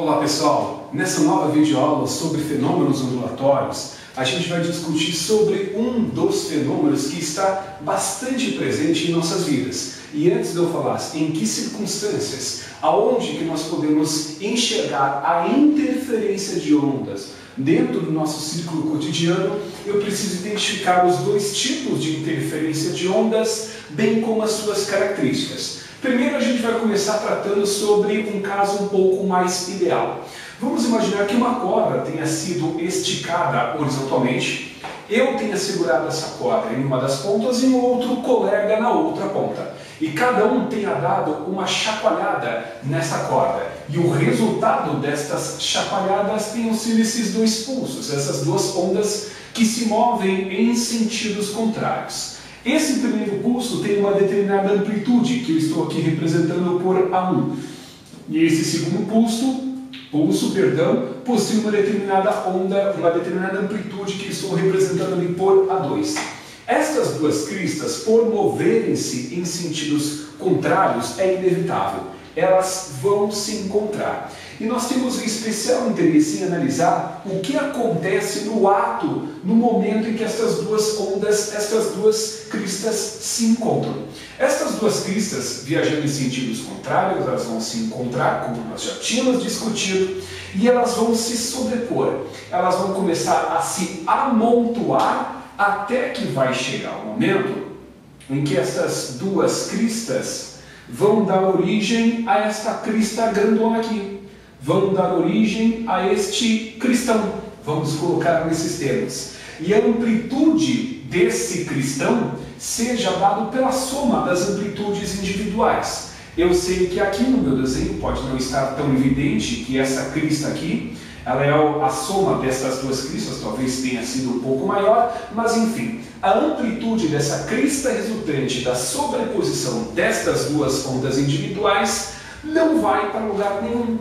Olá pessoal, nessa nova videoaula sobre fenômenos ondulatórios, a gente vai discutir sobre um dos fenômenos que está bastante presente em nossas vidas. E antes de eu falar em que circunstâncias, aonde que nós podemos enxergar a interferência de ondas dentro do nosso círculo cotidiano, eu preciso identificar os dois tipos de interferência de ondas, bem como as suas características. Primeiro a gente vai começar tratando sobre um caso um pouco mais ideal. Vamos imaginar que uma corda tenha sido esticada horizontalmente, eu tenha segurado essa corda em uma das pontas e um outro colega na outra ponta. E cada um tenha dado uma chacoalhada nessa corda. E o resultado destas chacoalhadas tenham sido esses dois pulsos, essas duas ondas que se movem em sentidos contrários. Esse primeiro pulso tem uma determinada amplitude, que eu estou aqui representando por A1. E esse segundo pulso possui uma determinada onda, uma determinada amplitude, que eu estou representando ali por A2. Estas duas cristas, por moverem-se em sentidos contrários, é inevitável. Elas vão se encontrar. E nós temos um especial interesse em analisar o que acontece no ato, no momento em que estas duas ondas, estas duas cristas se encontram. Estas duas cristas, viajando em sentidos contrários, elas vão se encontrar, como nós já tínhamos discutido, e elas vão se sobrepor. Elas vão começar a se amontoar até que vai chegar o momento em que estas duas cristas vão dar origem a esta crista grandona aqui. Vão dar origem a este cristão. Vamos colocar nesses termos. E a amplitude desse cristão seja dado pela soma das amplitudes individuais. Eu sei que aqui no meu desenho pode não estar tão evidente que essa crista aqui, ela é a soma dessas duas cristas, talvez tenha sido um pouco maior, mas enfim, a amplitude dessa crista resultante da sobreposição destas duas ondas individuais não vai para lugar nenhum.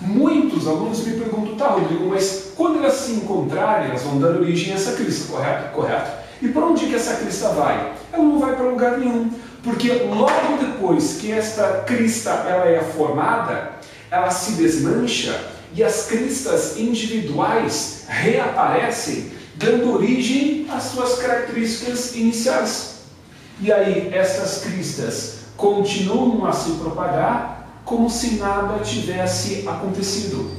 Muitos alunos me perguntam, tá Rodrigo, mas quando elas se encontrarem, elas vão dar origem a essa crista, correto? Correto. E para onde que essa crista vai? Ela não vai para lugar nenhum, porque logo depois que esta crista ela é formada, ela se desmancha e as cristas individuais reaparecem, dando origem às suas características iniciais. E aí essas cristas continuam a se propagar como se nada tivesse acontecido.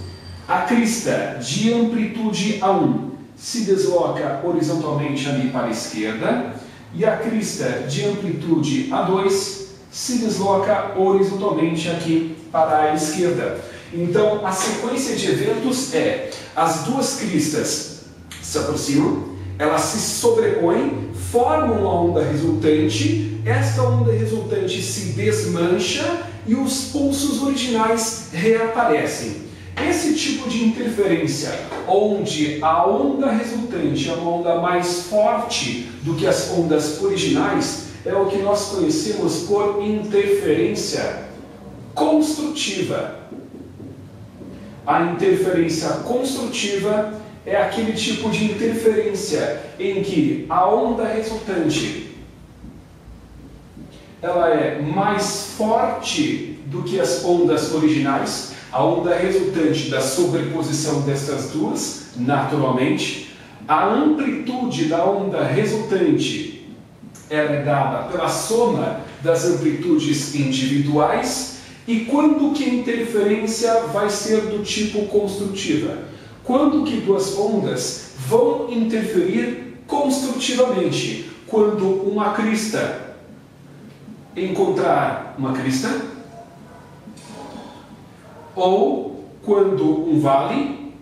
A crista de amplitude A1 se desloca horizontalmente ali para a esquerda e a crista de amplitude A2 se desloca horizontalmente aqui para a esquerda. Então, a sequência de eventos é: as duas cristas se aproximam, elas se sobrepõem, formam a onda resultante, esta onda resultante se desmancha e os pulsos originais reaparecem. Esse tipo de interferência, onde a onda resultante é uma onda mais forte do que as ondas originais, é o que nós conhecemos por interferência construtiva. A interferência construtiva é aquele tipo de interferência em que a onda resultante ela é mais forte do que as ondas originais. A onda resultante da sobreposição destas duas, naturalmente, a amplitude da onda resultante ela é dada pela soma das amplitudes individuais. E quando que a interferência vai ser do tipo construtiva? Quando que duas ondas vão interferir construtivamente? Quando uma crista encontrar uma crista, ou quando um vale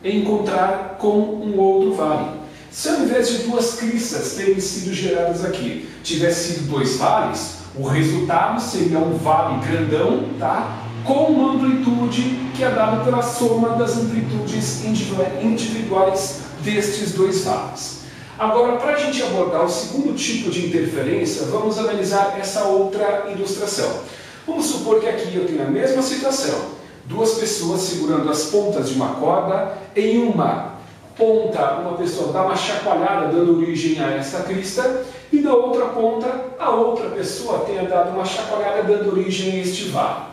encontrar com um outro vale. Se ao invés de duas cristas terem sido geradas aqui, tivesse sido dois vales, o resultado seria um vale grandão, tá? Com uma amplitude que é dada pela soma das amplitudes individuais destes dois vales. Agora, para a gente abordar o segundo tipo de interferência, vamos analisar essa outra ilustração. Vamos supor que aqui eu tenho a mesma situação. Duas pessoas segurando as pontas de uma corda. Em uma ponta, uma pessoa dá uma chacoalhada dando origem a esta crista. E na outra ponta, a outra pessoa tenha dado uma chacoalhada dando origem a este vale.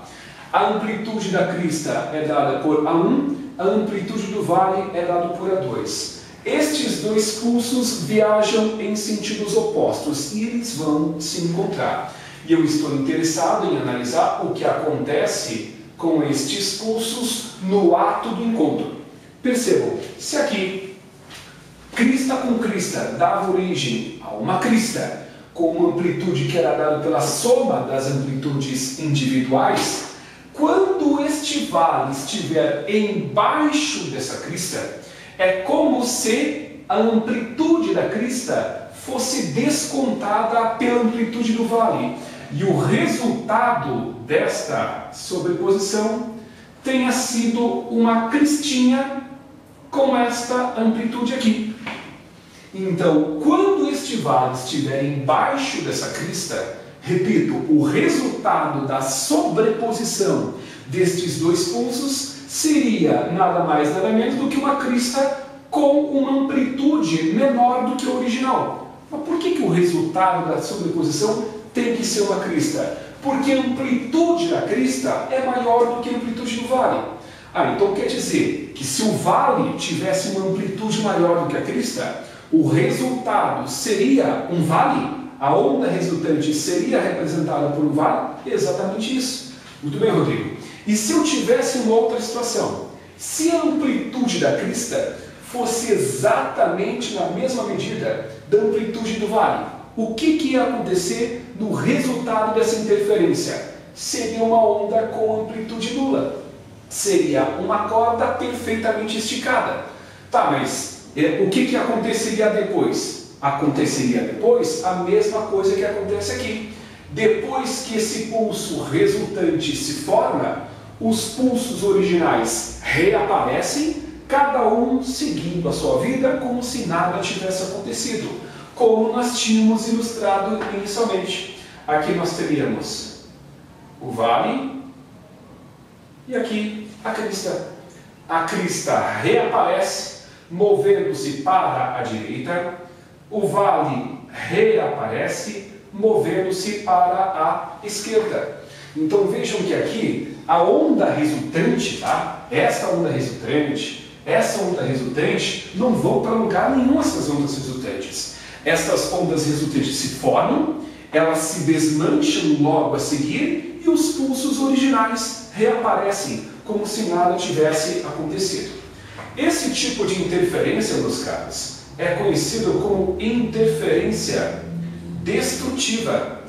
A amplitude da crista é dada por A1, a amplitude do vale é dada por A2. Estes dois pulsos viajam em sentidos opostos e eles vão se encontrar. E eu estou interessado em analisar o que acontece com estes pulsos no ato do encontro. Percebam, se aqui crista com crista dava origem a uma crista com uma amplitude que era dada pela soma das amplitudes individuais, quando este vale estiver embaixo dessa crista, é como se a amplitude da crista fosse descontada pela amplitude do vale. E o resultado desta sobreposição tenha sido uma cristinha com esta amplitude aqui. Então, quando este vale estiver embaixo dessa crista, repito, o resultado da sobreposição destes dois pulsos seria nada mais nada menos do que uma crista com uma amplitude menor do que a original. Mas por que o resultado da sobreposição tem que ser uma crista? Porque a amplitude da crista é maior do que a amplitude do vale. Então quer dizer que se o vale tivesse uma amplitude maior do que a crista, o resultado seria um vale? A onda resultante seria representada por um vale? Exatamente isso. Muito bem, Rodrigo. E se eu tivesse uma outra situação? Se a amplitude da crista fosse exatamente na mesma medida da amplitude do vale, o que ia acontecer no resultado dessa interferência? Seria uma onda com amplitude nula. Seria uma corda perfeitamente esticada. Tá, mas o que aconteceria depois? Aconteceria depois a mesma coisa que acontece aqui. Depois que esse pulso resultante se forma, os pulsos originais reaparecem, cada um seguindo a sua vida como se nada tivesse acontecido, como nós tínhamos ilustrado inicialmente. Aqui nós teríamos o vale e aqui a crista. A crista reaparece, movendo-se para a direita, o vale reaparece, movendo-se para a esquerda. Então vejam que aqui a onda resultante, tá? Essa onda resultante não vão para lugar nenhum, essas ondas resultantes. Estas ondas resultantes se formam, elas se desmancham logo a seguir e os pulsos originais reaparecem como se nada tivesse acontecido. Esse tipo de interferência, meus caros, é conhecido como interferência destrutiva.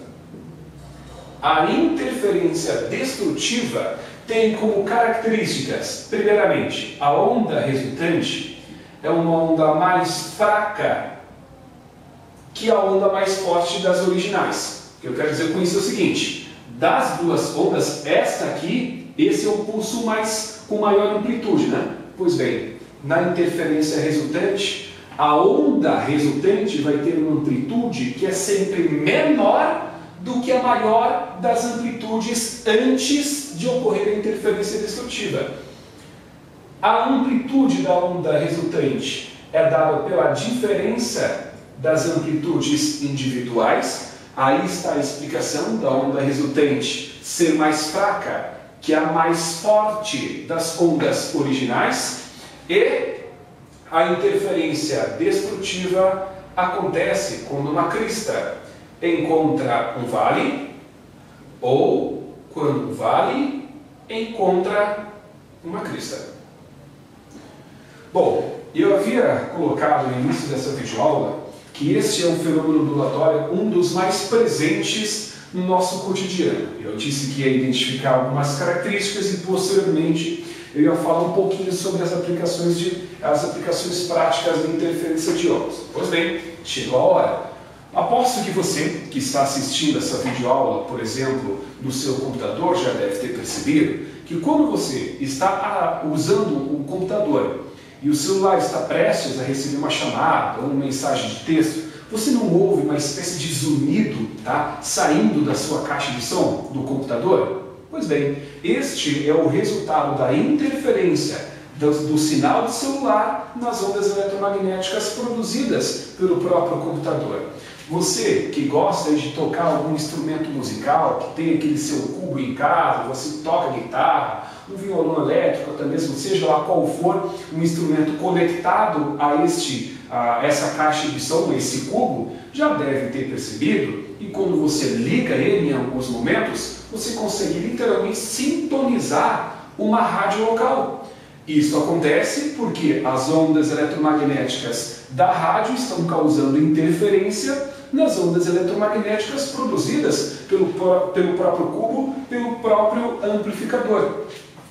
A interferência destrutiva tem como características, primeiramente, a onda resultante é uma onda mais fraca que a onda mais forte das originais. O que eu quero dizer com isso é o seguinte: das duas ondas, esta aqui, esse é o pulso com maior amplitude, né? Pois bem, na interferência resultante, a onda resultante vai ter uma amplitude que é sempre menor do que a maior das amplitudes antes de ocorrer a interferência destrutiva. A amplitude da onda resultante é dada pela diferença das amplitudes individuais. Aí está a explicação da onda resultante ser mais fraca que a mais forte das ondas originais. E a interferência destrutiva acontece quando uma crista encontra um vale ou quando o vale encontra uma crista. Bom, eu havia colocado no início dessa videoaula que este é um fenômeno ondulatório, um dos mais presentes no nosso cotidiano. Eu disse que ia identificar algumas características e posteriormente eu ia falar um pouquinho sobre as aplicações práticas de interferência de ondas. Pois bem, chegou a hora. Aposto que você, que está assistindo essa videoaula, por exemplo, no seu computador, já deve ter percebido que quando você está usando o computador e o celular está prestes a receber uma chamada ou uma mensagem de texto, você não ouve uma espécie de zunido, tá, saindo da sua caixa de som do computador? Pois bem, este é o resultado da interferência do sinal de celular nas ondas eletromagnéticas produzidas pelo próprio computador. Você que gosta de tocar algum instrumento musical, que tem aquele seu cubo em casa, você toca guitarra, um violão elétrico, até mesmo seja lá qual for um instrumento conectado a essa caixa de som, esse cubo, já deve ter percebido, e quando você liga ele em alguns momentos, você consegue literalmente sintonizar uma rádio local. Isso acontece porque as ondas eletromagnéticas da rádio estão causando interferência nas ondas eletromagnéticas produzidas pelo próprio cubo, pelo próprio amplificador.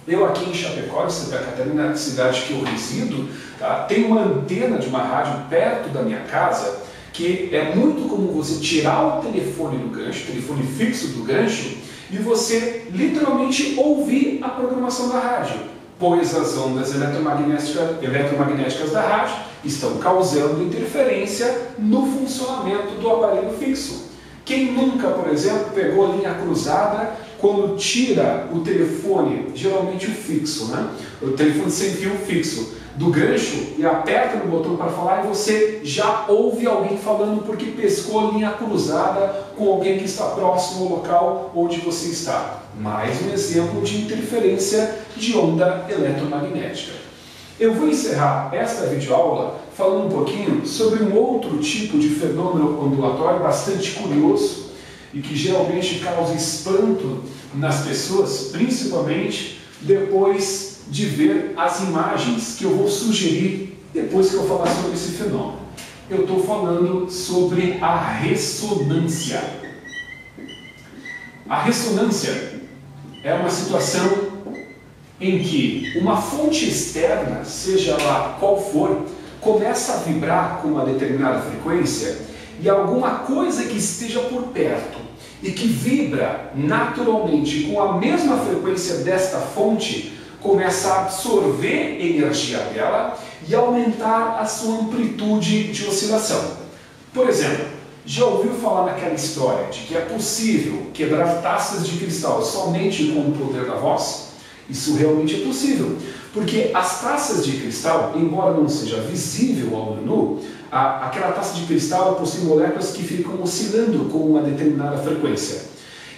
Eu aqui em Chapecó, Santa Catarina, na cidade que eu resido, tá, tem uma antena de uma rádio perto da minha casa, que é muito comum você tirar o telefone do gancho, o telefone fixo do gancho, e você literalmente ouvir a programação da rádio, pois as ondas eletromagnéticas da rádio estão causando interferência no funcionamento do aparelho fixo. Quem nunca, por exemplo, pegou a linha cruzada quando tira o telefone, geralmente o fixo, né? O telefone sem fio fixo, do gancho e aperta no botão para falar e você já ouve alguém falando porque pescou a linha cruzada com alguém que está próximo ao local onde você está. Mais um exemplo de interferência de onda eletromagnética. Eu vou encerrar esta videoaula falando um pouquinho sobre um outro tipo de fenômeno ondulatório bastante curioso e que geralmente causa espanto nas pessoas, principalmente depois de ver as imagens que eu vou sugerir depois que eu falar sobre esse fenômeno. Eu estou falando sobre a ressonância. A ressonância é uma situação em que uma fonte externa, seja lá qual for, começa a vibrar com uma determinada frequência e alguma coisa que esteja por perto e que vibra naturalmente com a mesma frequência desta fonte começa a absorver energia dela e aumentar a sua amplitude de oscilação. Por exemplo, já ouviu falar naquela história de que é possível quebrar taças de cristal somente com o poder da voz? Isso realmente é possível, porque as taças de cristal, embora não seja visível ao olho nu, aquela taça de cristal possui moléculas que ficam oscilando com uma determinada frequência.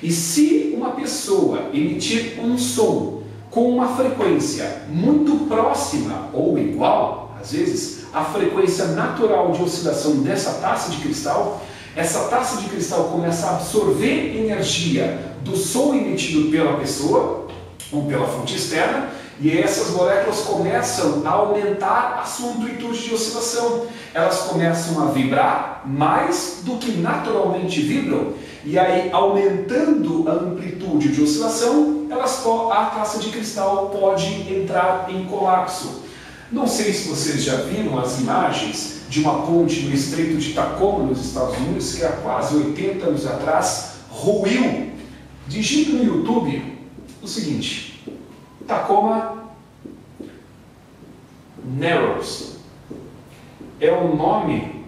E se uma pessoa emitir um som com uma frequência muito próxima ou igual, às vezes, à frequência natural de oscilação dessa taça de cristal, essa taça de cristal começa a absorver energia do som emitido pela pessoa ou pela fonte externa, e essas moléculas começam a aumentar a sua amplitude de oscilação. Elas começam a vibrar mais do que naturalmente vibram, e aí, aumentando a amplitude de oscilação, a taça de cristal pode entrar em colapso. Não sei se vocês já viram as imagens de uma ponte no Estreito de Tacoma, nos Estados Unidos, que há quase 80 anos atrás ruiu. Digite no YouTube o seguinte: Tacoma Narrows é o nome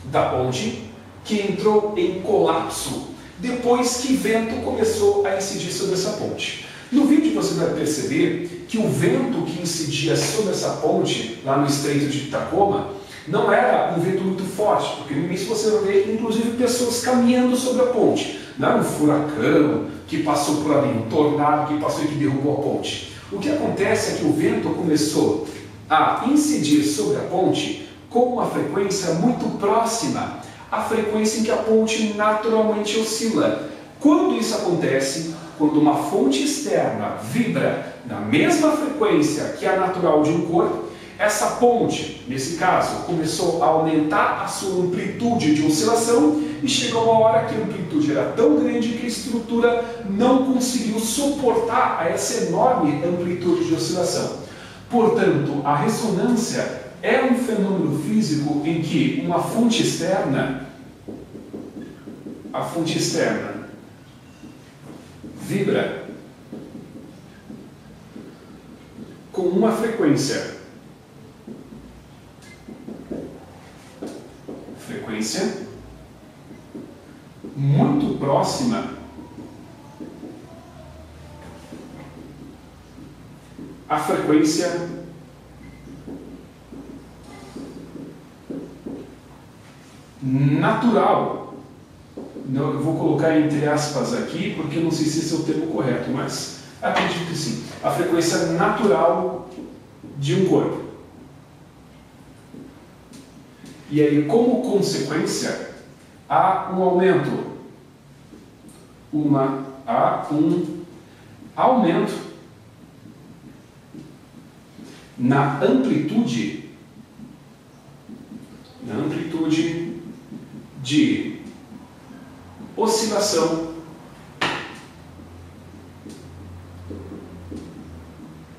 da ponte que entrou em colapso depois que vento começou a incidir sobre essa ponte. No vídeo você vai perceber que o vento que incidia sobre essa ponte, lá no Estreito de Tacoma, não era um vento muito forte, porque no início você vai ver, inclusive, pessoas caminhando sobre a ponte. Não era um furacão que passou por ali, um tornado que passou e que derrubou a ponte. O que acontece é que o vento começou a incidir sobre a ponte com uma frequência muito próxima à frequência em que a ponte naturalmente oscila. Quando isso acontece, quando uma fonte externa vibra na mesma frequência que a natural de um corpo, essa ponte, nesse caso, começou a aumentar a sua amplitude de oscilação e chegou uma hora que a amplitude era tão grande que a estrutura não conseguiu suportar a essa enorme amplitude de oscilação. Portanto, a ressonância é um fenômeno físico em que uma fonte externa, vibra com uma frequência muito próxima à frequência natural, eu vou colocar entre aspas aqui, porque eu não sei se esse é o termo correto, mas acredito que sim, a frequência natural de um corpo. E aí, como consequência, há um aumento, na amplitude de oscilação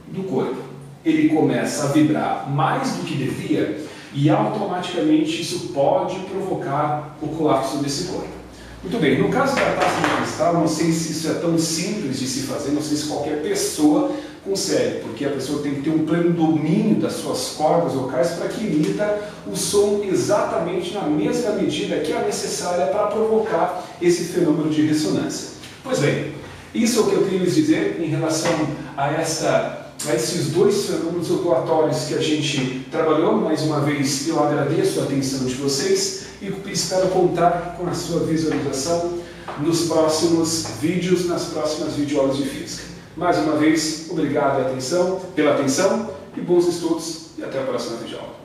do corpo. Ele começa a vibrar mais do que devia e automaticamente isso pode provocar o colapso desse corpo. Muito bem, no caso da taça de cristal, não sei se isso é tão simples de se fazer, não sei se qualquer pessoa consegue, porque a pessoa tem que ter um pleno domínio das suas cordas vocais para que emita o som exatamente na mesma medida que é necessária para provocar esse fenômeno de ressonância. Pois bem, isso é o que eu tenho a lhes dizer em relação a esses dois fenômenos ondulatórios que a gente trabalhou. Mais uma vez, eu agradeço a atenção de vocês e espero contar com a sua visualização nos próximos vídeos, nas próximas videoaulas de física. Mais uma vez, obrigado pela atenção e bons estudos e até a próxima videoaula.